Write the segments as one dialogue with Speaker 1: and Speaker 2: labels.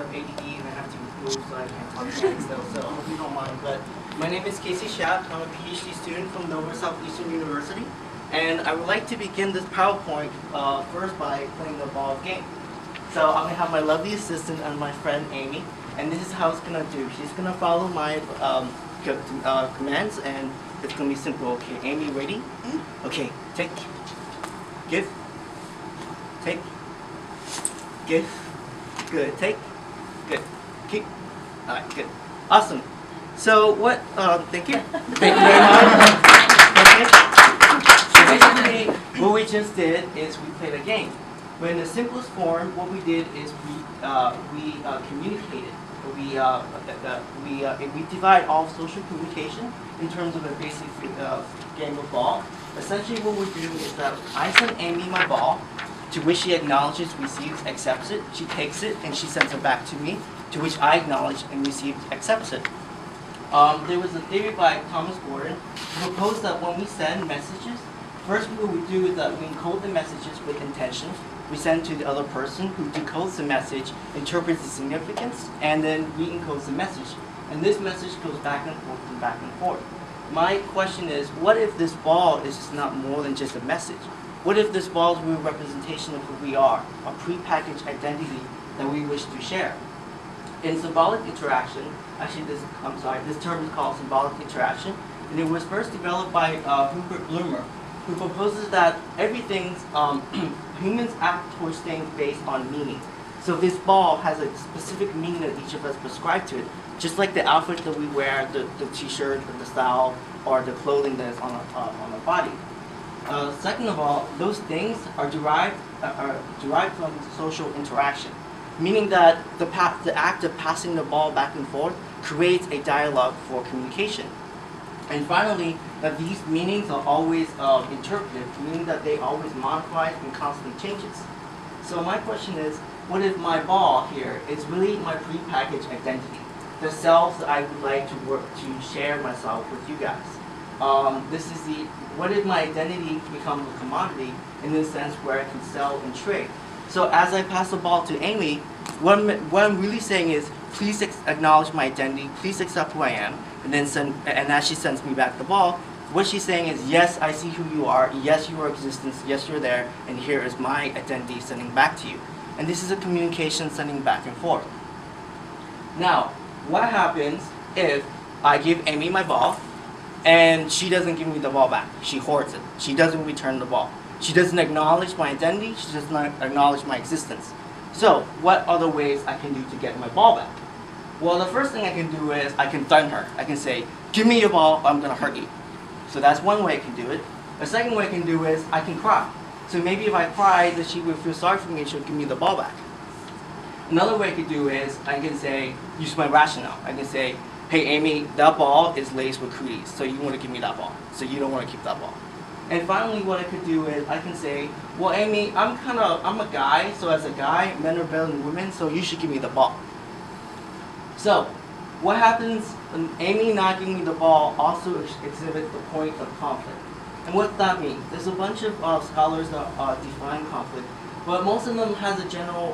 Speaker 1: of ADD and I have to move so I can't talk about still, so I hope you don't mind. But my name is Casey Schaap. I'm a PhD student from Nova Southeastern University. And I would like to begin this PowerPoint first by playing the ball game. So I'm going to have my lovely assistant and my friend Amy. And this is how it's going to do. She's going to follow my commands and it's going to be simple. Okay, Amy, ready? Okay, take, give, take, give, good, take, good, keep, all right, good, awesome. So what, thank you very much. So basically, what we just did is we played a game. But in the simplest form, what we did is we communicated. We divide all social communication in terms of a basic game of ball. Essentially what we do is that I send Amy my ball, to which she acknowledges, receives, accepts it. She takes it and she sends it back to me, to which I acknowledge and receive, accepts it. There was a theory by Thomas Gordon who proposed that when we send messages, first what we do is that we encode the messages with intention. We send to the other person who decodes the message, interprets the significance, and then re-encodes the message. And this message goes back and forth and back and forth. My question is, what if this ball is just not more than just a message? What if this ball is a real representation of who we are, a prepackaged identity that we wish to share? In symbolic interaction, actually this term is called symbolic interaction, and it was first developed by Hubert Blumer, who proposes that humans act towards things based on meaning. So this ball has a specific meaning that each of us prescribe to it, just like the outfit that we wear, the t-shirt, or the style, or the clothing that is on our body. Second of all, those things are derived from social interaction, meaning that the act of passing the ball back and forth creates a dialogue for communication. And finally, that these meanings are always interpretive, meaning that they always modify and constantly changes. So my question is, what if my ball here is really my prepackaged identity, the self that I would like to share myself with you guys? What if my identity becomes a commodity in the sense where I can sell and trade? So as I pass the ball to Amy, what I'm really saying is, please acknowledge my identity, please accept who I am, and as she sends me back the ball, what she's saying is, yes, I see who you are, yes, you are existence, yes, you're there, and here is my identity sending back to you. And this is a communication sending back and forth. Now, what happens if I give Amy my ball, and she doesn't give me the ball back? She hoards it. She doesn't return the ball. She doesn't acknowledge my identity, she does not acknowledge my existence. So, what other ways I can do to get my ball back? Well, the first thing I can do is I can threaten her. I can say, give me your ball, I'm going to hurt you. So that's one way I can do it. The second way I can do is I can cry. So maybe if I cry, that she will feel sorry for me and she'll give me the ball back. Another way I could do is I can say, use my rationale. I can say, hey Amy, that ball is laced with cooties, so you want to give me that ball. So you don't want to keep that ball. And finally, what I could do is I can say, well Amy, I'm a guy, so as a guy, men are better than women, so you should give me the ball. So, what happens when Amy not giving me the ball also exhibits the point of conflict? And what does that mean? There's a bunch of scholars that define conflict, but most of them has a general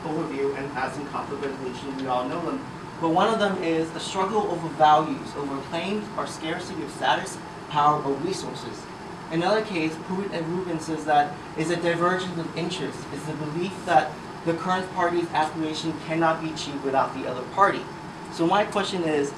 Speaker 1: overview, and as in conflict resolution, we all know them. But one of them is a struggle over values, over claims or scarcity of status, power, or resources. In another case, Pruitt and Rubin says that is a divergence of interest. It's the belief that the current party's aspiration cannot be achieved without the other party. So my question is,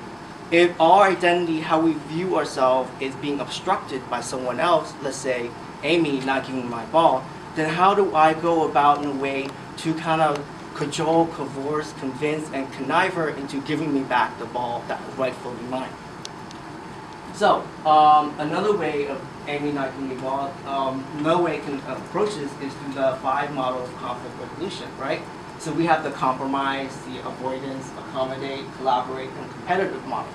Speaker 1: if our identity, how we view ourselves, is being obstructed by someone else, let's say Amy not giving me my ball, then how do I go about in a way to kind of cajole, coerce, convince, and connive her into giving me back the ball that is rightfully mine? So, another way of Amy not giving me the ball, another way I can approach this is through the 5 models of conflict resolution, right? So we have the compromise, the avoidance, accommodate, collaborate, and competitive model.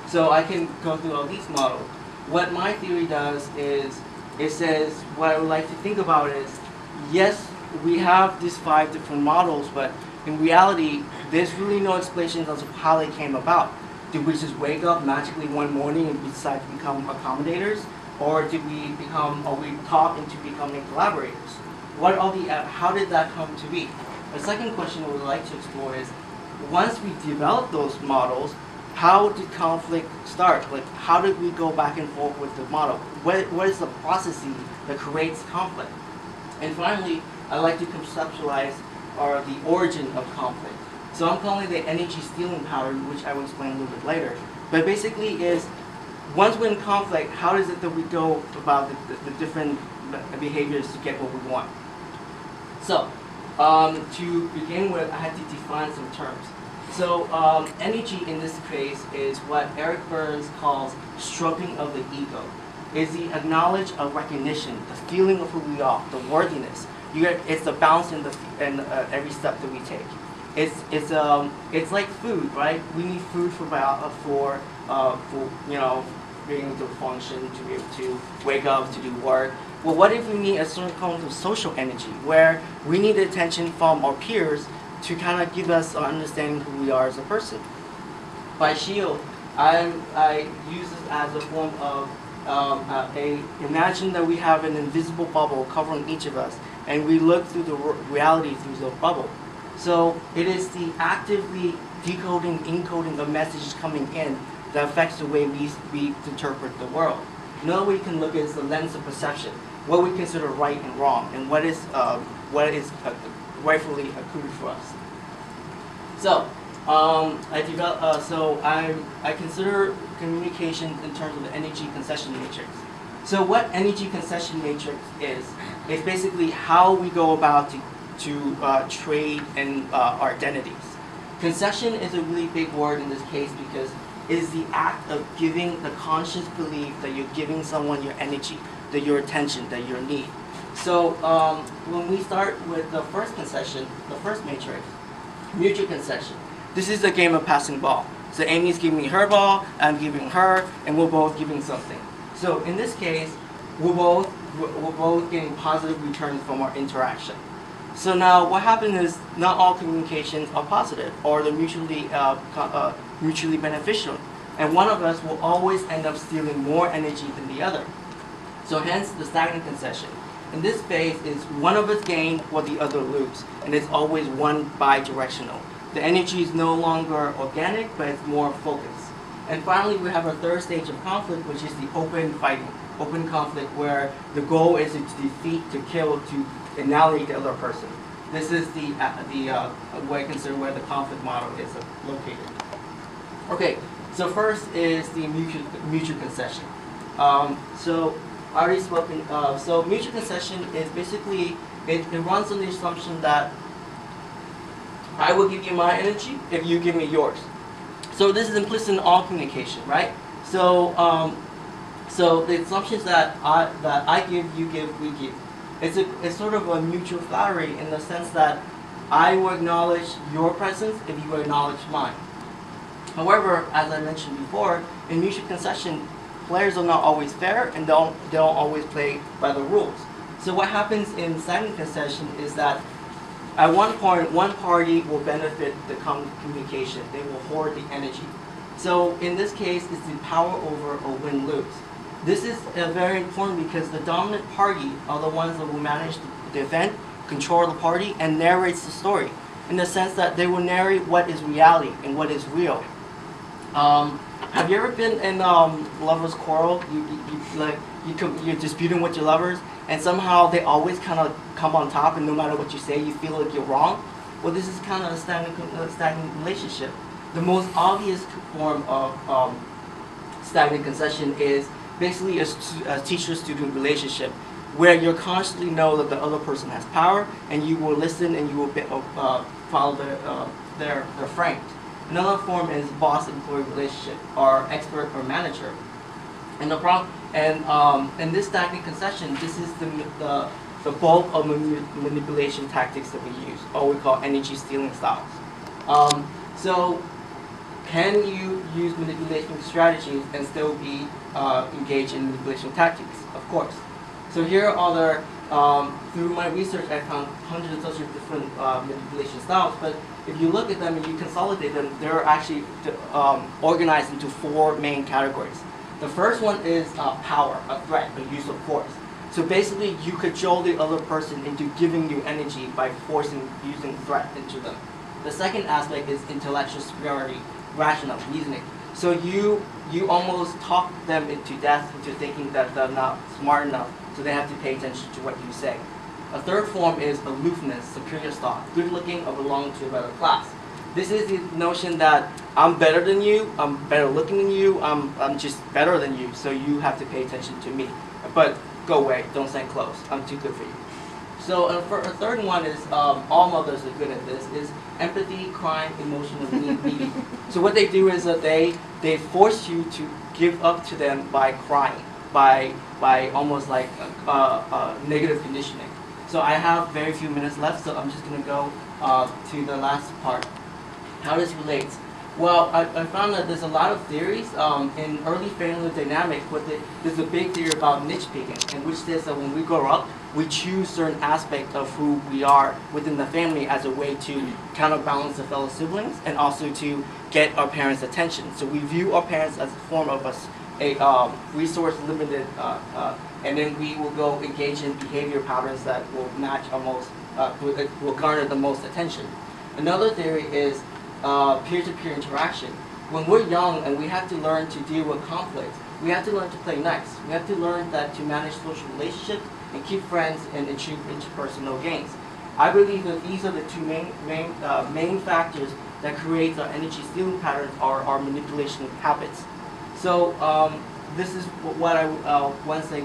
Speaker 1: So I can go through all these models. What my theory does is, it says, what I would like to think about is, yes, we have these 5 different models, but in reality, there's really no explanation as to how they came about. Did we just wake up magically one morning and decide to become accommodators? Or did we taught into becoming collaborators? How did that come to be? A second question I would like to explore is, once we develop those models, how did conflict start? Like, how did we go back and forth with the model? What is the process that creates conflict? And finally, I'd like to conceptualize the origin of conflict. So I'm calling it the energy stealing power, which I will explain a little bit later. But basically is, once we're in conflict, how is it that we go about the different behaviors to get what we want? So, to begin with, I had to define some terms. So, energy in this case is what Eric Burns calls stroking of the ego. Is the acknowledge of recognition, the feeling of who we are, the worthiness. It's the balance in every step that we take. It's like food, right? We need food for being able to function, to be able to wake up, to do work. Well, what if we need a certain kind of social energy, where we need attention from our peers to kind of give us an understanding who we are as a person? By shield, I use this as a form of imagine that we have an invisible bubble covering each of us, and we look through the reality through the bubble. So it is the actively decoding, encoding of messages coming in that affects the way we interpret the world. Another way you can look at is the lens of perception, what we consider right and wrong, and what is rightfully accrued for us. So I consider communication in terms of the energy concession matrix. So what energy concession matrix is basically how we go about to trade in our identities. Concession is a really big word in this case because it is the act of giving the conscious belief that you're giving someone your energy, that your attention, that your need. So when we start with the first concession, the first matrix, mutual concession. This is a game of passing ball. So Amy's giving me her ball, I'm giving her, and we're both giving something. So in this case, we're both getting positive returns from our interaction. So now what happens is not all communications are positive or they're mutually beneficial. And one of us will always end up stealing more energy than the other. So hence the stagnant concession. In this phase is one of us gain or the other lose. And it's always one bi-directional. The energy is no longer organic, but it's more focused. And finally, we have our third stage of conflict, which is the open fighting, open conflict, where the goal is to defeat, to kill, to annihilate the other person. This is what I consider where the conflict model is located. Okay, so first is the mutual concession. So already spoken. So mutual concession is basically it runs on the assumption that I will give you my energy if you give me yours. So this is implicit in all communication, right? So so the assumption is that I give, you give, we give. It's sort of a mutual flattery in the sense that I will acknowledge your presence if you acknowledge mine. However, as I mentioned before, in mutual concession, players are not always fair and they don't always play by the rules. So what happens in stagnant concession is that at one point, one party will benefit the communication. They will hoard the energy. So in this case, it's the power over or win-lose. This is very important because the dominant party are the ones that will manage the event, control the party, and narrates the story. In the sense that they will narrate what is reality and what is real. Have you ever been in lovers' quarrel? You're disputing with your lovers, and somehow they always kind of come on top, and no matter what you say, you feel like you're wrong. Well, this is kind of a stagnant relationship. The most obvious form of stagnant concession is basically a teacher-student relationship, where you consciously know that the other person has power, and you will listen and you will follow their frames. Another form is boss-employee relationship, or expert or manager. And in this stagnant concession, this is the bulk of manipulation tactics that we use, or we call energy stealing styles. So, can you use manipulation strategies and still be engaged in manipulation tactics? Of course. So here are through my research, I found hundreds of different manipulation styles, but if you look at them and you consolidate them, they're actually organized into four main categories. The first one is power, a threat, the use of force. So basically, you cajole the other person into giving you energy by using threat into them. The second aspect is intellectual superiority, rational reasoning. So you almost talk them into death, into thinking that they're not smart enough, so they have to pay attention to what you say. A third form is aloofness, superior stock, good looking or belong to a better class. This is the notion that I'm better than you, I'm better looking than you, I'm just better than you, so you have to pay attention to me. But go away, don't stand close, I'm too good for you. So a third one is, all mothers are good at this, is empathy, crime, emotional needy. So what they do is that they force you to give up to them by crying, by almost like negative conditioning. So I have very few minutes left, so I'm just going to go to the last part. How this relates? Well, I found that there's a lot of theories in early family dynamics. There's a big theory about niche picking, in which says that when we grow up, we choose certain aspects of who we are within the family as a way to counterbalance the fellow siblings and also to get our parents' attention. So we view our parents as a form of a resource limited, and then we will go engage in behavior patterns that will match will garner the most attention. Another theory is peer-to-peer interaction. When we're young and we have to learn to deal with conflict, we have to learn to play nice. We have to learn that to manage social relationships and keep friends and achieve interpersonal gains. I believe that these are the two main factors that create our energy stealing patterns are our manipulation habits. So this is what I once I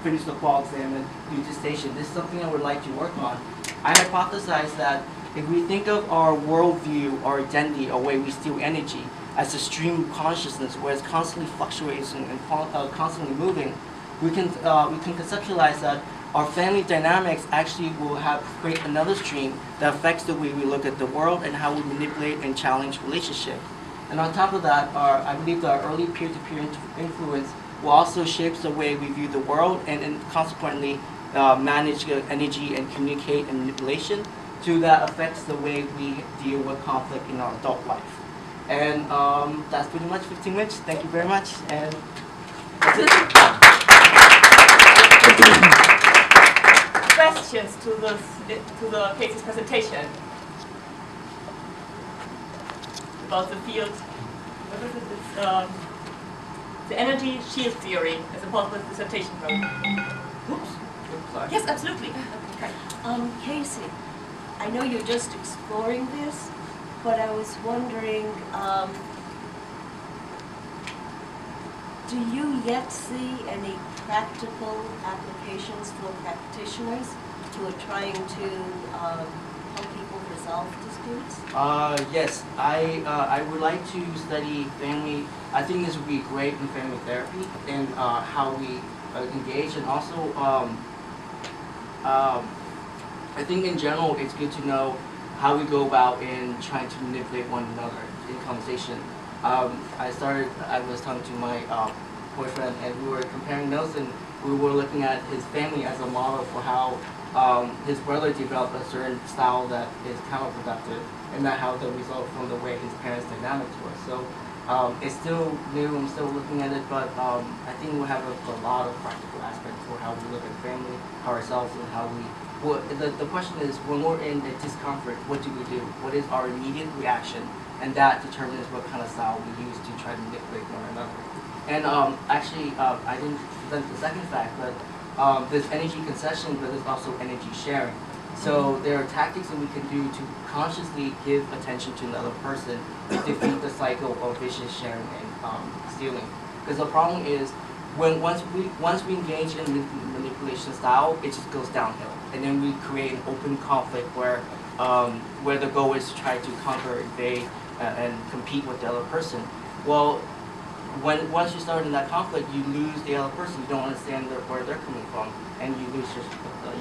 Speaker 1: finish the qual exam and do dissertation. This is something I would like to work on. I hypothesize that if we think of our worldview, our identity, our way we steal energy as a stream of consciousness where it's constantly fluctuating and constantly moving, we can conceptualize that our family dynamics actually will create another stream that affects the way we look at the world and how we manipulate and challenge relationships. And on top of that, I believe that our early peer-to-peer influence will also shape the way we view the world and consequently manage energy and communicate and manipulation, so that affects the way we deal with conflict in our adult life. And that's pretty much 15 minutes. Thank you very much. And that's it.
Speaker 2: Questions to the case's presentation about the field. What is it? It's the energy shield theory as a possible dissertation program.
Speaker 1: Oops. Sorry.
Speaker 2: Yes, absolutely.
Speaker 3: Okay. Casey, I know you're just exploring this, but I was wondering, do you yet see any practical applications for practitioners who are trying to help people resolve disputes?
Speaker 1: Yes, I would like to study family. I think this would be great in family therapy and how we engage, and also I think in general it's good to know how we go about in trying to manipulate one another in conversation. I was talking to my boyfriend, and we were comparing notes, and we were looking at his family as a model for how his brother developed a certain style that is counterproductive, and not how the result from the way his parents' dynamics were. So it's still new, I'm still looking at it, but I think we'll have a lot of practical aspects for how we look at family, ourselves, and how we. Well, the question is, when we're in the discomfort, what do we do? What is our immediate reaction? And that determines what kind of style we use to try to manipulate one another. And actually, I didn't present the second fact, but there's energy concession, but there's also energy sharing. So there are tactics that we can do to consciously give attention to another person to defeat the cycle of vicious sharing and stealing. Because the problem is, once we engage in manipulation style, it just goes downhill, and then we create an open conflict where the goal is to try to conquer, invade, and compete with the other person. Well, once you start in that conflict, you lose the other person. You don't understand where they're coming from, and you lose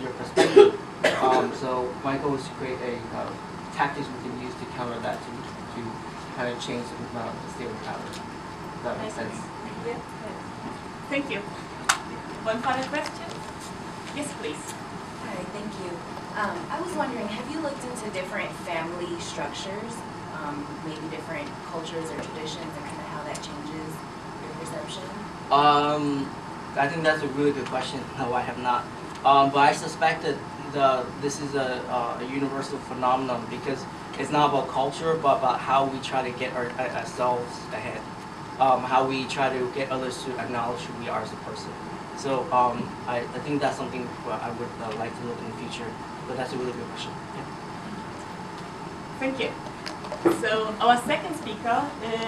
Speaker 1: your perspective. So my goal is to create a tactics we can use to counter that, to kind of change the steering pattern. If that makes sense.
Speaker 2: Yeah. Thank you. One final question? Yes, please.
Speaker 4: Hi, thank you. I was wondering, have you looked into different family structures, maybe different cultures or traditions, and kind of how that changes your perception?
Speaker 1: I think that's a really good question. No, I have not. But I suspect that this is a universal phenomenon because it's not about culture, but about how we try to get ourselves ahead. How we try to get others to acknowledge who we are as a person. So I think that's something I would like to look in the future. But that's a really good question. Yeah.
Speaker 2: Thank you. So our second speaker is